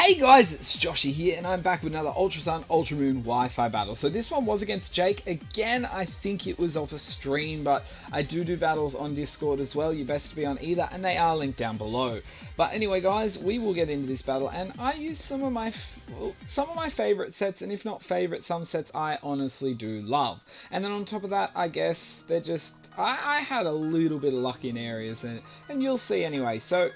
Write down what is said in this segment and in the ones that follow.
Hey guys, it's Joshy here, and I'm back with another Ultra Sun, Ultra Moon Wi-Fi battle. So this one was against Jake. Again, I think it was off a stream, but I do battles on Discord as well. You're best to be on either, and they are linked down below. But anyway, guys, we will get into this battle, and I use some of my favorite sets, and if not favorite, some sets I honestly do love. And then on top of that, I guess they're just I had a little bit of luck in areas, and you'll see anyway. So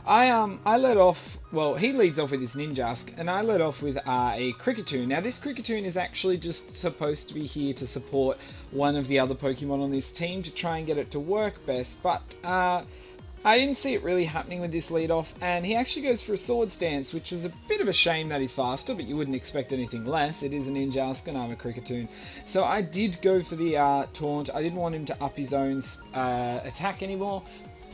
I led off, well, he leads off with his Ninjask, and I led off with a Kricketune. Now, this Kricketune is actually just supposed to be here to support one of the other Pokemon on this team to try and get it to work best, but I didn't see it really happening with this lead off, and he actually goes for a Swords Dance, which is a bit of a shame that he's faster, but you wouldn't expect anything less. It is a Ninjask, and I'm a Kricketune. So I did go for the Taunt. I didn't want him to up his own attack anymore.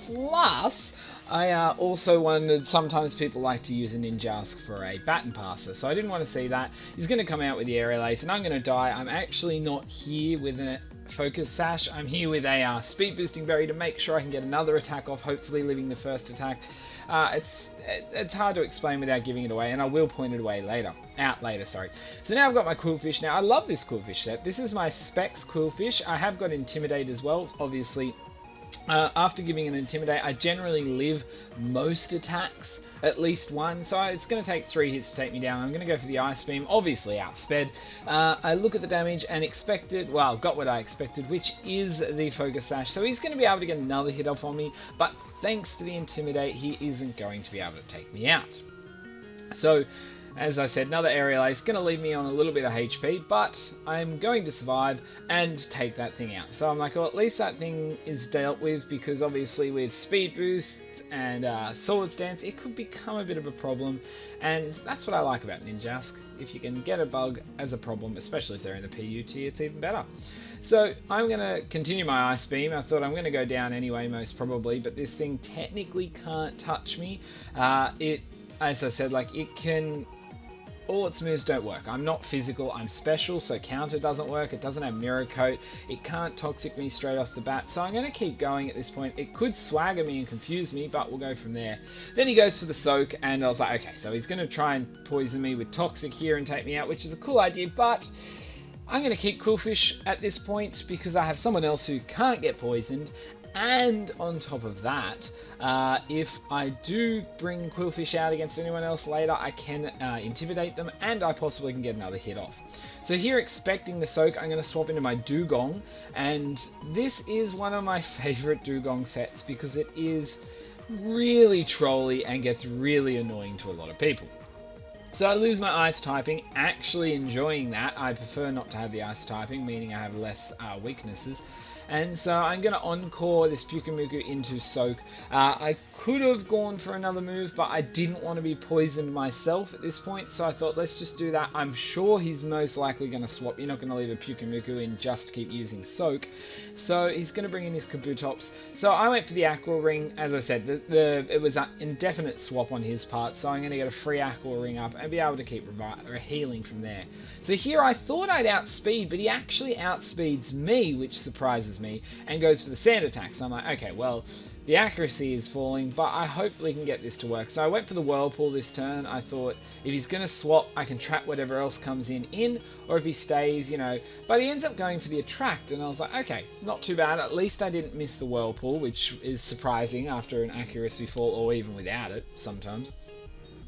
Plus, I also wanted, sometimes people like to use a Ninjask for a Baton Passer, so I didn't want to see that. He's going to come out with the Aerial Ace, and I'm going to die. I'm actually not here with a Focus Sash. I'm here with a Speed Boosting Berry to make sure I can get another attack off, hopefully leaving the first attack. It's hard to explain without giving it away, and I will point it out later. So now I've got my Quillfish. Now, I love this Quillfish set. This is my Specs Quillfish. I have got Intimidate as well, obviously. After giving an Intimidate, I generally live most attacks, at least one, so it's going to take 3 hits to take me down. I'm going to go for the Ice Beam, obviously outsped. I look at the damage and got what I expected, which is the Focus Sash, so he's going to be able to get another hit off on me, but thanks to the Intimidate, he isn't going to be able to take me out. So, as I said, another Aerial Ace, going to leave me on a little bit of HP, but I'm going to survive and take that thing out. So I'm like, well, at least that thing is dealt with, because obviously with Speed Boost and Swords Dance, it could become a bit of a problem, and that's what I like about Ninjask. If you can get a bug as a problem, especially if they're in the PUT, it's even better. So I'm going to continue my Ice Beam. I thought I'm going to go down anyway, most probably, but this thing technically can't touch me. As I said, like, it can... all its moves don't work. I'm not physical, I'm special, so counter doesn't work, it doesn't have mirror coat, it can't toxic me straight off the bat, so I'm going to keep going at this point. It could swagger me and confuse me, but we'll go from there. Then he goes for the Soak, and I was like, okay, so he's going to try and poison me with Toxic here and take me out, which is a cool idea, but I'm going to keep Quillfish at this point because I have someone else who can't get poisoned. And on top of that, if I do bring Quillfish out against anyone else later, I can intimidate them, and I possibly can get another hit off. So here, expecting the Soak, I'm going to swap into my Dugong, and this is one of my favorite Dugong sets because it is really trolly and gets really annoying to a lot of people. So I lose my Ice typing, actually enjoying that. I prefer not to have the Ice typing, meaning I have less weaknesses. And so I'm going to Encore this Pyukumuku into Soak. I could have gone for another move, but I didn't want to be poisoned myself at this point, so I thought, let's just do that. I'm sure he's most likely going to swap. You're not going to leave a Pyukumuku in just to keep using Soak. So he's going to bring in his Kabutops. So I went for the Aqua Ring. As I said, it was an indefinite swap on his part, so I'm going to get a free Aqua Ring up and be able to keep healing from there. So here I thought I'd outspeed, but he actually outspeeds me, which surprises me, and goes for the Sand Attack. So I'm like, okay, well, the accuracy is falling, but I hopefully can get this to work. So I went for the Whirlpool this turn. I thought, if he's going to swap, I can trap whatever else comes in, or if he stays, you know. But he ends up going for the Attract, and I was like, okay, not too bad. At least I didn't miss the Whirlpool, which is surprising after an accuracy fall, or even without it, sometimes.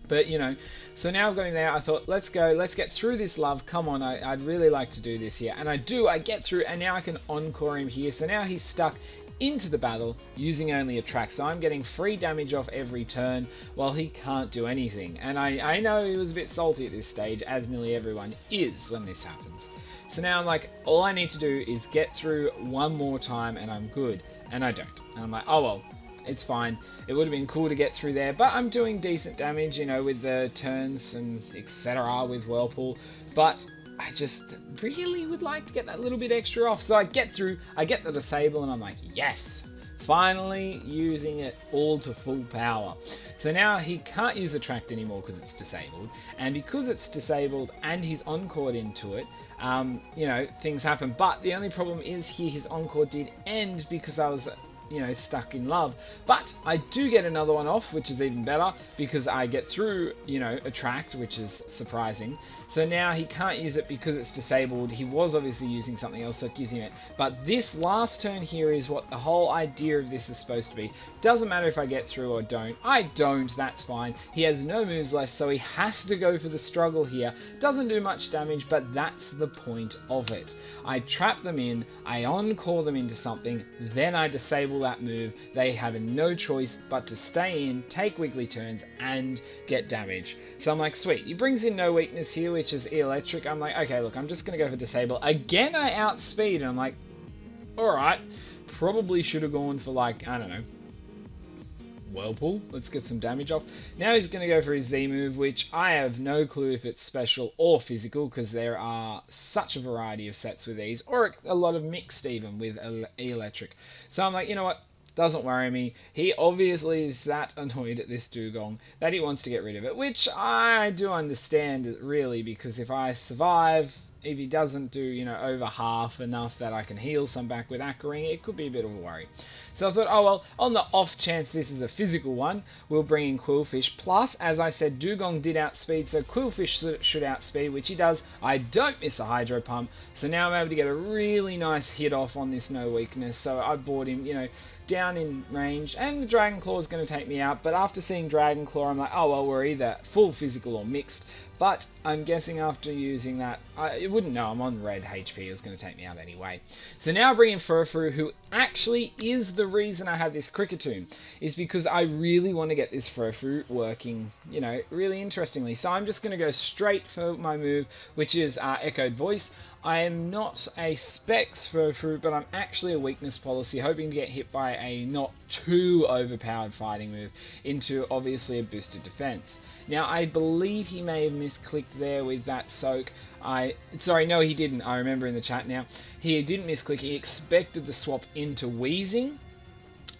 But, you know, so now I've got him there. I thought, let's go, let's get through this, love. Come on, I'd really like to do this here. And I do, I get through, and now I can Encore him here. So now he's stuck into the battle using only Attract. So I'm getting free damage off every turn while he can't do anything. And I know he was a bit salty at this stage, as nearly everyone is when this happens. So now I'm like, all I need to do is get through one more time and I'm good. And I don't. And I'm like, oh well. It's fine. It would have been cool to get through there, but I'm doing decent damage, you know, with the turns and etc. with Whirlpool. But I just really would like to get that little bit extra off. So I get through, I get the Disable, and I'm like, yes! Finally using it all to full power. So now he can't use Attract anymore because it's disabled. And because it's disabled and he's Encored into it, you know, things happen. But the only problem is here his Encore did end because I was you know, stuck in love. But I do get another one off, which is even better, because I get through, you know, Attract, which is surprising. So now he can't use it because it's disabled. He was obviously using something else, so it gives him it. But this last turn here is what the whole idea of this is supposed to be. Doesn't matter if I get through or don't. I don't, that's fine. He has no moves left, so he has to go for the struggle here. Doesn't do much damage, but that's the point of it. I trap them in, I encore them into something, then I disable that move. They have no choice but to stay in, take wiggly turns, and get damage. So I'm like, sweet. He brings in no weakness here, which is electric. I'm like, okay, look, I'm just going to go for disable. Again, I outspeed, and I'm like, alright, probably should have gone for, like, I don't know, Whirlpool. Let's get some damage off. Now he's going to go for his Z move, which I have no clue if it's special or physical, because there are such a variety of sets with these, or a lot of mixed even with electric. So I'm like, you know what? Doesn't worry me. He obviously is that annoyed at this dugong that he wants to get rid of it, which I do understand, really, because if I survive, if he doesn't do, you know, over half enough that I can heal some back with Akering, it could be a bit of a worry. So I thought, oh well, on the off chance this is a physical one, we'll bring in Quillfish. Plus, as I said, Dugong did outspeed, so Quillfish should outspeed, which he does. I don't miss a Hydro Pump, so now I'm able to get a really nice hit off on this no weakness. So I bought him, you know, down in range, and the Dragon Claw is going to take me out, but after seeing Dragon Claw, I'm like, oh well, we're either full physical or mixed. But I'm guessing after using that, I wouldn't know, I'm on red HP, it was going to take me out anyway. So now I bring in Furfrou, who actually is the reason I have this Kricketune, is because I really want to get this Furfrou working, you know, really interestingly. So I'm just going to go straight for my move, which is Echoed Voice. I am not a Specs Furfrou, but I'm actually a weakness policy, hoping to get hit by a not too overpowered fighting move into obviously a boosted defense. Now, I believe he may have misclicked there with that soak. Sorry, no, he didn't. I remember in the chat now. He didn't misclick. He expected the swap into Wheezing,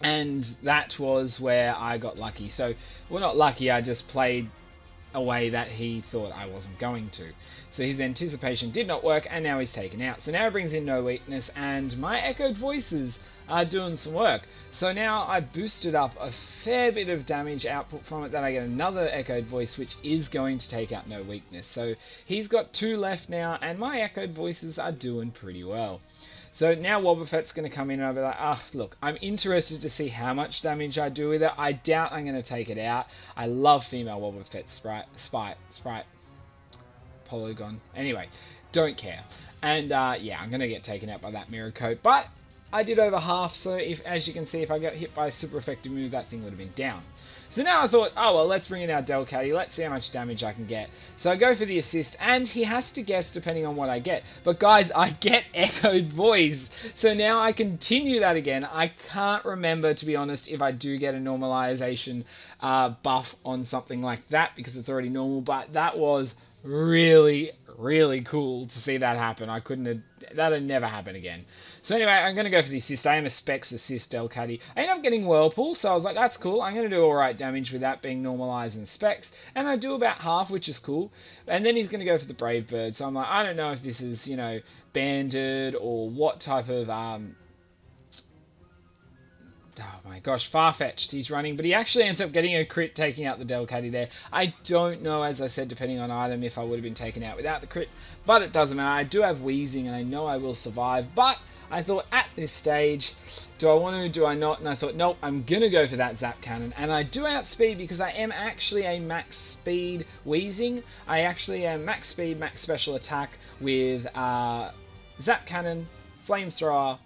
and that was where I got lucky. So, well, not lucky, I just played a way that he thought I wasn't going to. So his anticipation did not work, and now he's taken out. So now it brings in no weakness, and my Echoed Voices are doing some work. So now I boosted up a fair bit of damage output from it, that I get another Echoed Voice, which is going to take out no weakness. So he's got 2 left now, and my Echoed Voices are doing pretty well. So now Wobbuffet's going to come in and I'll be like, look, I'm interested to see how much damage I do with it. I doubt I'm going to take it out. I love female Wobbuffet Sprite. Polygon. Anyway, don't care. And yeah, I'm going to get taken out by that Mirror Coat. But I did over half, so if, as you can see, if I got hit by a super effective move, that thing would have been down. So now I thought, oh well, let's bring in our Delcatty, let's see how much damage I can get. So I go for the assist, and he has to guess depending on what I get. But guys, I get Echoed Voice. So now I continue that again. I can't remember, to be honest, if I do get a normalization buff on something like that, because it's already normal, but that was really, really cool to see that happen. That'd never happen again. So anyway, I'm going to go for the assist. I am a Specs assist Delcatty. I end up getting Whirlpool, so I was like, that's cool. I'm going to do alright damage with that being normalized and Specs. And I do about half, which is cool. And then he's going to go for the Brave Bird. So I'm like, I don't know if this is, you know, banded or what type of oh my gosh, Farfetch'd he's running, but he actually ends up getting a crit, taking out the Delcatty there. I don't know, as I said, depending on item, if I would have been taken out without the crit, but it doesn't matter. I do have Wheezing, and I know I will survive, but I thought at this stage, do I want to, do I not? And I thought, nope, I'm going to go for that Zap Cannon, and I do outspeed because I am actually a max speed Wheezing. I actually am max speed, max special attack with Zap Cannon, Flamethrower,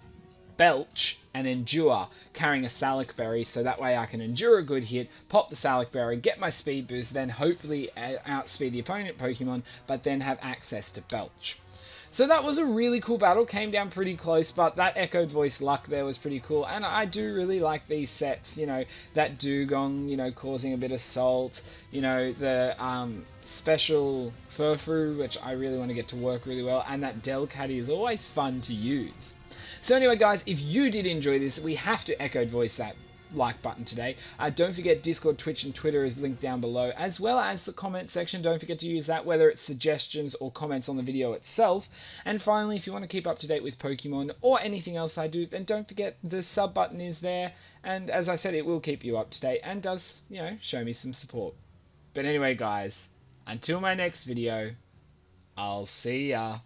Belch, and Endure, carrying a Salic Berry, so that way I can endure a good hit, pop the Salic Berry, get my speed boost, then hopefully outspeed the opponent Pokemon, but then have access to Belch. So that was a really cool battle, came down pretty close, but that Echoed Voice luck there was pretty cool, and I do really like these sets, you know, that Dugong, you know, causing a bit of salt, you know, the special Furfrou, which I really want to get to work really well, and that Delcatty is always fun to use. So anyway guys, if you did enjoy this, we have to Echoed Voice that like button today. Don't forget Discord, Twitch and Twitter is linked down below, as well as the comment section. Don't forget to use that, whether it's suggestions or comments on the video itself. And finally, if you want to keep up to date with Pokemon or anything else I do, then don't forget the sub button is there, and as I said, it will keep you up to date and does, you know, show me some support. But anyway guys, until my next video, I'll see ya.